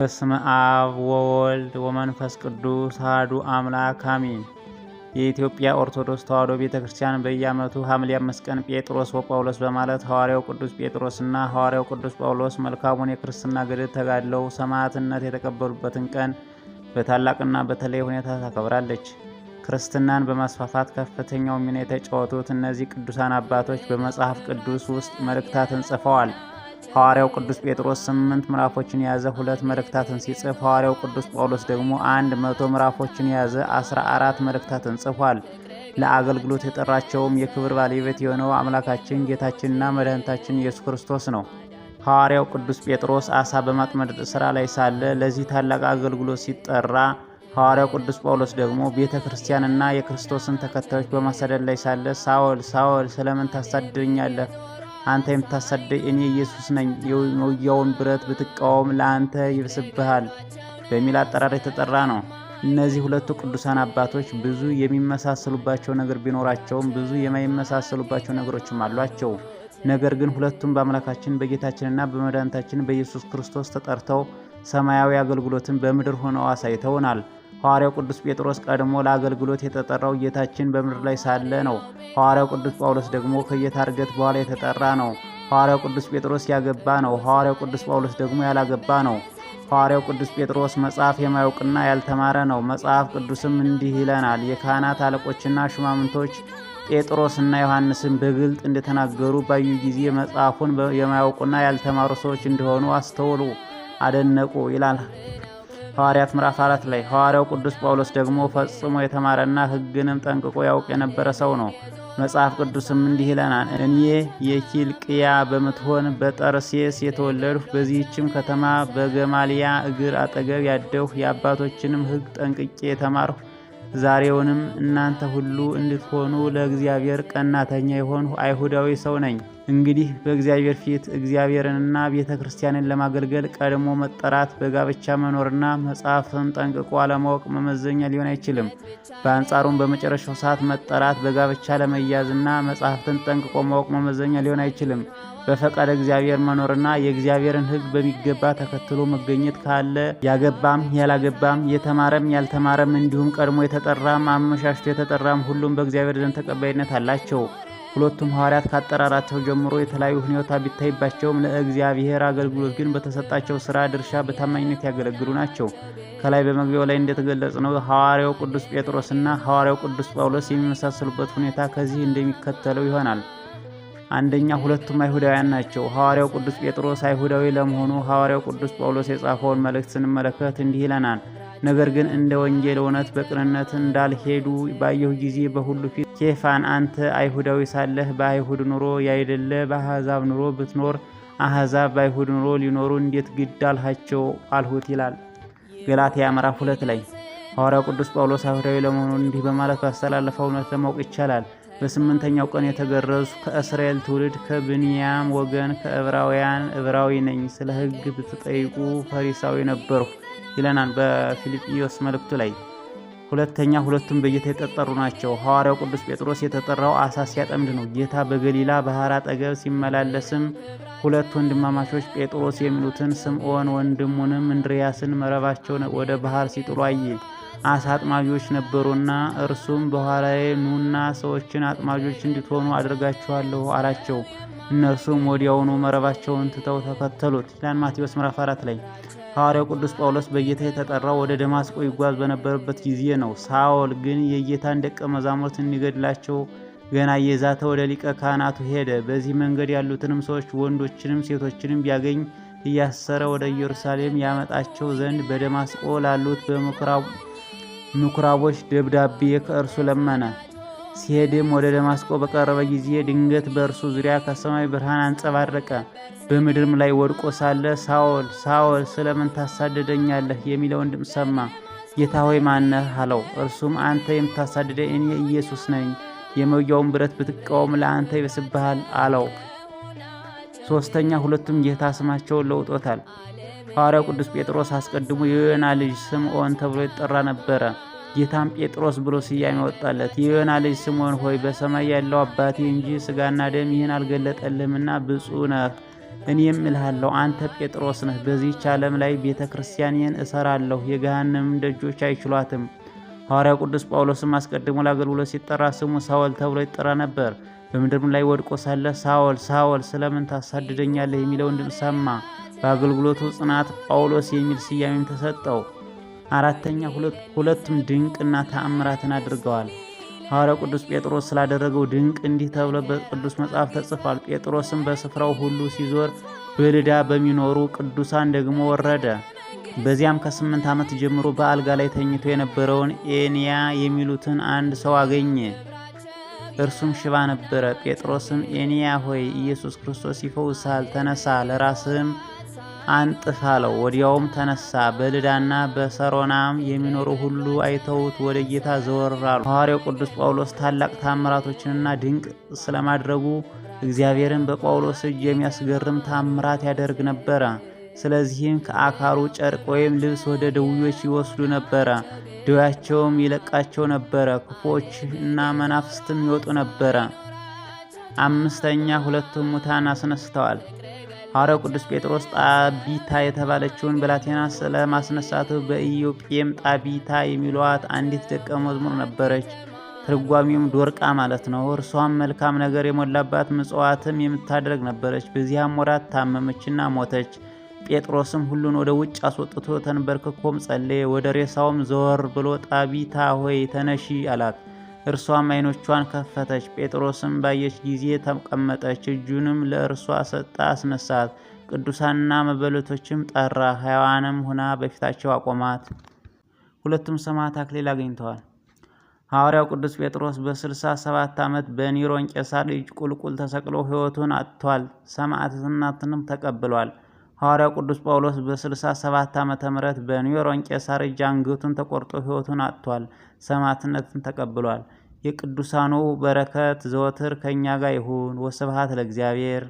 በስመ አብ ወወልድ ወመንፈስ ቅዱስ አሐዱ አምላክ አሜን። የኢትዮጵያ ኦርቶዶክስ ተዋሕዶ ቤተክርስቲያን በየዓመቱ ሐምሌ 5 ቀን ጴጥሮስ ወጳውሎስ በማለት ሐዋርያው ቅዱስ ጴጥሮስና ሐዋርያው ቅዱስ ጳውሎስ መልካሙን የክርስትና ገድል ተጋድለው ሰማዕትነት የተቀበሉበትን ቀን በታላቅና በተለየ ሁኔታ ታከብራለች። ክርስትናን በማስፋፋት ከፍተኛውን ሚና የተጫወቱት እነዚህ ቅዱሳን አባቶች በመጽሐፍ ቅዱስ ውስጥ መልእክታትን ጽፈዋል። ሐዋርያው ቅዱስ ጴጥሮስ 8 ምዕራፎችን የያዘ 2 መልእክታትን ሲጽፍ፣ ሐዋርያው ቅዱስ ጳውሎስ ደግሞ 100 ምዕራፎችን የያዘ 14 መልእክታትን ጽፏል። ለአገልግሎት የጠራቸውም የክብር ባለቤት የሆነው አምላካችን ጌታችንና መድኃኒታችን ኢየሱስ ክርስቶስ ነው። ሐዋርያው ቅዱስ ጴጥሮስ አሳ በማጥመድ ሥራ ላይ ሳለ ለዚህ ታላቅ አገልግሎት ሲጠራ፣ ሐዋርያው ቅዱስ ጳውሎስ ደግሞ ቤተ ክርስቲያንና የክርስቶስን ተከታዮች በማሳደድ ላይ ሳለ ሳኦል ሳኦል ስለምን ታሳድደኛለህ? አንተ የምታሳደኝ እኔ ኢየሱስ ነኝ። የመውጊያውን ብረት ብትቃወም ለአንተ ይብስብሃል በሚል አጠራር የተጠራ ነው። እነዚህ ሁለቱ ቅዱሳን አባቶች ብዙ የሚመሳሰሉባቸው ነገር ቢኖራቸውም ብዙ የማይመሳሰሉባቸው ነገሮችም አሏቸው። ነገር ግን ሁለቱም በአምላካችን በጌታችንና በመድኃኒታችን በኢየሱስ ክርስቶስ ተጠርተው ሰማያዊ አገልግሎትን በምድር ሆነው አሳይተውናል። ሐዋርያው ቅዱስ ጴጥሮስ ቀድሞ ለአገልግሎት የተጠራው ጌታችን በምድር ላይ ሳለ ነው። ሐዋርያው ቅዱስ ጳውሎስ ደግሞ ከጌታ ዕርገት በኋላ የተጠራ ነው። ሐዋርያው ቅዱስ ጴጥሮስ ያገባ ነው። ሐዋርያው ቅዱስ ጳውሎስ ደግሞ ያላገባ ነው። ሐዋርያው ቅዱስ ጴጥሮስ መጽሐፍ የማያውቅና ያልተማረ ነው። መጽሐፍ ቅዱስም እንዲህ ይለናል፣ የካህናት አለቆችና ሹማምንቶች ጴጥሮስና ዮሐንስን በግልጥ እንደተናገሩ ባዩ ጊዜ መጽሐፉን የማያውቁና ያልተማሩ ሰዎች እንደሆኑ አስተውሉ፣ አደነቁ ይላል ሐዋርያት ምዕራፍ 4 ላይ። ሐዋርያው ቅዱስ ጳውሎስ ደግሞ ፈጽሞ የተማረና ሕግንም ጠንቅቆ ያውቅ የነበረ ሰው ነው። መጽሐፍ ቅዱስም እንዲህ ይለናል፣ እኔ የኪልቅያ በምትሆን በጠርሴስ የተወለድሁ በዚህችም ከተማ በገማልያ እግር አጠገብ ያደሁ የአባቶችንም ሕግ ጠንቅቄ የተማርሁ ዛሬውንም እናንተ ሁሉ እንድትሆኑ ለእግዚአብሔር ቀናተኛ የሆንሁ አይሁዳዊ ሰው ነኝ። እንግዲህ በእግዚአብሔር ፊት እግዚአብሔርንና ቤተ ክርስቲያንን ለማገልገል ቀድሞ መጠራት በጋብቻ መኖርና መጽሐፍን ጠንቅቆ አለማወቅ መመዘኛ ሊሆን አይችልም። በአንጻሩም በመጨረሻው ሰዓት መጠራት በጋብቻ ለመያዝና መጽሐፍትን ጠንቅቆ ማወቅ መመዘኛ ሊሆን አይችልም። በፈቃደ እግዚአብሔር መኖርና የእግዚአብሔርን ሕግ በሚገባ ተከትሎ መገኘት ካለ ያገባም ያላገባም የተማረም ያልተማረም እንዲሁም ቀድሞ የተጠራም አመሻሽቶ የተጠራም ሁሉም በእግዚአብሔር ዘንድ ተቀባይነት አላቸው። ሁለቱም ሐዋርያት ካጠራራቸው ጀምሮ የተለያዩ ሁኔታ ቢታይባቸውም ለእግዚአብሔር አገልግሎት ግን በተሰጣቸው ሥራ ድርሻ በታማኝነት ያገለግሉ ናቸው። ከላይ በመግቢያው ላይ እንደተገለጸው ሐዋርያው ቅዱስ ጴጥሮስና ሐዋርያው ቅዱስ ጳውሎስ የሚመሳሰሉበት ሁኔታ ከዚህ እንደሚከተለው ይሆናል። አንደኛ፣ ሁለቱም አይሁዳውያን ናቸው። ሐዋርያው ቅዱስ ጴጥሮስ አይሁዳዊ ለመሆኑ ሐዋርያው ቅዱስ ጳውሎስ የጻፈውን መልእክት ስንመለከት እንዲህ ይለናል፣ ነገር ግን እንደ ወንጌል እውነት በቅንነት እንዳልሄዱ ባየሁ ጊዜ በሁሉ ፊት ኬፋን አንተ አይሁዳዊ ሳለህ በአይሁድ ኑሮ ያይደለ በአሕዛብ ኑሮ ብትኖር አሕዛብ በአይሁድ ኑሮ ሊኖሩ እንዴት ግድ አልሃቸው አልሁት ይላል ገላትያ ምዕራፍ 2 ላይ። ሐዋርያው ቅዱስ ጳውሎስ አይሁዳዊ ለመሆኑ እንዲህ በማለት ባስተላለፈው እውነት ለማወቅ ይቻላል። በ8ኛው ቀን የተገረዙ ከእስራኤል ትውልድ ከብንያም ወገን ከዕብራውያን ዕብራዊ ነኝ፣ ስለ ሕግ ብትጠይቁ ፈሪሳዊ ነበርሁ ይለናል በፊልጵስዩስ መልእክቱ ላይ። ሁለተኛ፣ ሁለቱም በጌታ የተጠሩ ናቸው። ሐዋርያው ቅዱስ ጴጥሮስ የተጠራው አሳ ሲያጠምድ ነው። ጌታ በገሊላ ባህር አጠገብ ሲመላለስም ሁለት ወንድማማቾች ጴጥሮስ የሚሉትን ስምዖን ወንድሙንም እንድርያስን መረባቸውን ወደ ባህር ሲጥሉ አየ። አሳ አጥማጆች ነበሩና እርሱም በኋላዬ ኑና ሰዎችን አጥማጆች እንድትሆኑ አድርጋችኋለሁ አላቸው። እነርሱም ወዲያውኑ መረባቸውን ትተው ተከተሉት ይላል ማቴዎስ ምዕራፍ 4 ላይ። ሐዋርያው ቅዱስ ጳውሎስ በጌታ የተጠራው ወደ ደማስቆ ይጓዝ በነበረበት ጊዜ ነው። ሳኦል ግን የጌታን ደቀ መዛሙርት እንዲገድላቸው ገና እየዛተ ወደ ሊቀ ካህናቱ ሄደ። በዚህ መንገድ ያሉትንም ሰዎች ወንዶችንም ሴቶችንም ቢያገኝ እያሰረ ወደ ኢየሩሳሌም ያመጣቸው ዘንድ በደማስቆ ላሉት ምኩራቦች ደብዳቤ ከእርሱ ለመነ። ሲሄድም ወደ ደማስቆ በቀረበ ጊዜ ድንገት በእርሱ ዙሪያ ከሰማይ ብርሃን አንጸባረቀ። በምድርም ላይ ወድቆ ሳለ ሳኦል ሳኦል ስለምን ታሳድደኛለህ የሚለውን ድምፅ ሰማ። ጌታ ሆይ ማነህ አለው። እርሱም አንተ የምታሳድደኝ እኔ ኢየሱስ ነኝ። የመውጊያውን ብረት ብትቃወም ለአንተ ይብስብሃል አለው። ሶስተኛ፣ ሁለቱም ጌታ ስማቸውን ለውጦታል። ሐዋርያው ቅዱስ ጴጥሮስ አስቀድሞ የዮና ልጅ ስምዖን ተብሎ ይጠራ ነበረ። ጌታም ጴጥሮስ ብሎ ስያሜ ወጣለት። የዮና ልጅ ስምዖን ሆይ በሰማይ ያለው አባቴ እንጂ ሥጋና ደም ይህን አልገለጠልህምና ብፁዕ ነህ። እኔም እልሃለሁ አንተ ጴጥሮስ ነህ፣ በዚህች ዓለም ላይ ቤተ ክርስቲያኔን እሰራለሁ፣ የገሃነምም ደጆች አይችሏትም። ሐዋርያው ቅዱስ ጳውሎስም አስቀድሞ ለአገልግሎት ሲጠራ ስሙ ሳውል ተብሎ ይጠራ ነበር። በምድርም ላይ ወድቆ ሳለ ሳውል ሳውል ስለምን ታሳድደኛለህ የሚለውን ድምፅ ሰማ። በአገልግሎቱ ጽናት ጳውሎስ የሚል ስያሜም ተሰጠው። አራተኛ ሁለቱም ድንቅና ተአምራትን አድርገዋል። ሐዋርያው ቅዱስ ጴጥሮስ ስላደረገው ድንቅ እንዲህ ተብሎ በቅዱስ መጽሐፍ ተጽፏል። ጴጥሮስም በስፍራው ሁሉ ሲዞር በልዳ በሚኖሩ ቅዱሳን ደግሞ ወረደ። በዚያም ከ8 ዓመት ጀምሮ በአልጋ ላይ ተኝቶ የነበረውን ኤንያ የሚሉትን አንድ ሰው አገኘ። እርሱም ሽባ ነበረ። ጴጥሮስም ኤንያ ሆይ ኢየሱስ ክርስቶስ ይፈውሳል፣ ተነሳ፣ ለራስህም አንጥፍ አለው። ወዲያውም ተነሳ። በልዳና በሰሮናም የሚኖሩ ሁሉ አይተውት ወደ ጌታ ዘወር አሉ። ሐዋርያው ቅዱስ ጳውሎስ ታላቅ ታምራቶችንና ድንቅ ስለማድረጉ እግዚአብሔርን በጳውሎስ እጅ የሚያስገርም ታምራት ያደርግ ነበረ። ስለዚህም ከአካሉ ጨርቅ ወይም ልብስ ወደ ድውዮች ይወስዱ ነበረ፣ ደዌያቸውም ይለቃቸው ነበረ፣ ክፉዎች እና መናፍስትም ይወጡ ነበረ። አምስተኛ ሁለቱም ሙታን አስነስተዋል። ሐዋርያው ቅዱስ ጴጥሮስ ጣቢታ የተባለችውን ብላቴና ስለማስነሳቱ በኢዮጴም ጣቢታ የሚሏት አንዲት ደቀ መዝሙር ነበረች። ትርጓሚውም ዶርቃ ማለት ነው። እርሷም መልካም ነገር የሞላባት ምጽዋትም የምታደርግ ነበረች። በዚያም ወራት ታመመችና ሞተች። ጴጥሮስም ሁሉን ወደ ውጭ አስወጥቶ ተንበርክኮም ጸለየ። ወደ ሬሳውም ዘወር ብሎ ጣቢታ ሆይ ተነሺ አላት። እርሷም ዓይኖቿን ከፈተች። ጴጥሮስም ባየች ጊዜ ተቀመጠች። እጁንም ለእርሷ ሰጣ፣ አስነሳት። ቅዱሳንና መበለቶችም ጠራ፣ ሕያዋንም ሁና በፊታቸው አቆማት። ሁለቱም ሰማዕት አክሊል አግኝተዋል። ሐዋርያው ቅዱስ ጴጥሮስ በ67 ዓመት በኒሮን ቄሳር እጅ ቁልቁል ተሰቅሎ ሕይወቱን አጥቷል፣ ሰማዕትነትንም ተቀብሏል። ሐዋርያው ቅዱስ ጳውሎስ በ67 ዓመተ ምህረት በኒሮን ቄሳር እጅ አንገቱን ተቆርጦ ሕይወቱን አጥቷል፣ ሰማዕትነትን ተቀብሏል። የቅዱሳኑ በረከት ዘወትር ከእኛ ጋር ይሁን። ወስብሐት ለእግዚአብሔር።